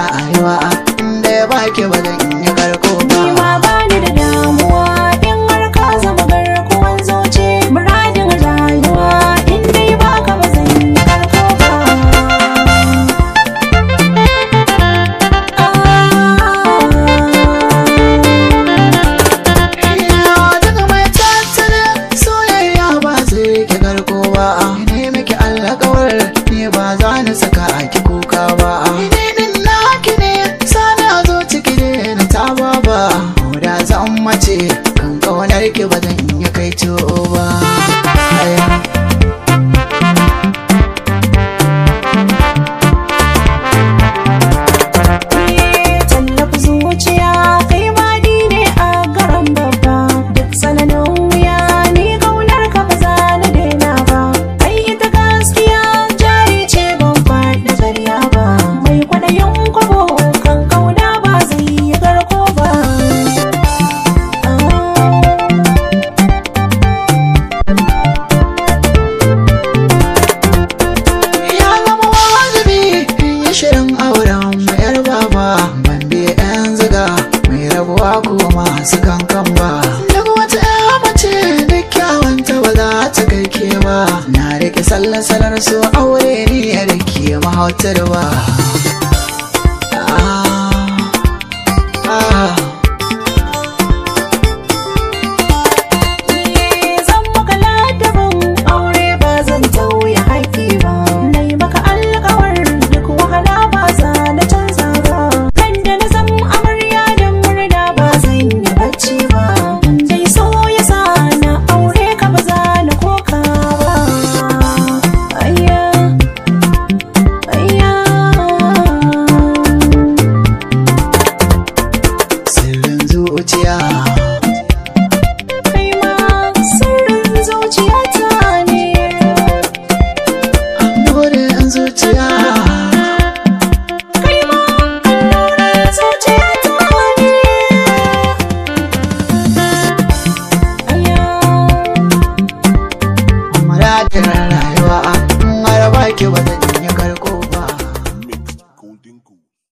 rayuwa, inda ya baki ba zan yi karko ba. Ni ma bani da damuwa in har ka zama garkuwan zuci. Muradin rayuwa in dai baka ba zan yi karko ba. Daga mai tattalin soyayya ba zai ki karko ba. Ne miki alƙawar ni ba za ni saka ki kuka ba. Ni din naki ne sani a zo ciki na taba ba. Da zan mace kan ƙaunar ki ba zan iya kai ba. Tallafi zuciya kai madi ne a garan babba. Duk tsananin wuya ni kaunar ka ba za na daina ba. Ai ita gaskiya jari ce ban faɗi zariya ba. Mai kwaɗayin kwabo kan kauna ba zai yi garko ba. Ya zama wajibi in yi shirin auren mayar baba. Ban biya 'yan ziga mai rabuwa kuma su kankan ba. Duk wata 'ya mace duk kyawanta ba za ta kai ke ba. Na rike salar su aure ni ya rike mahautar ba.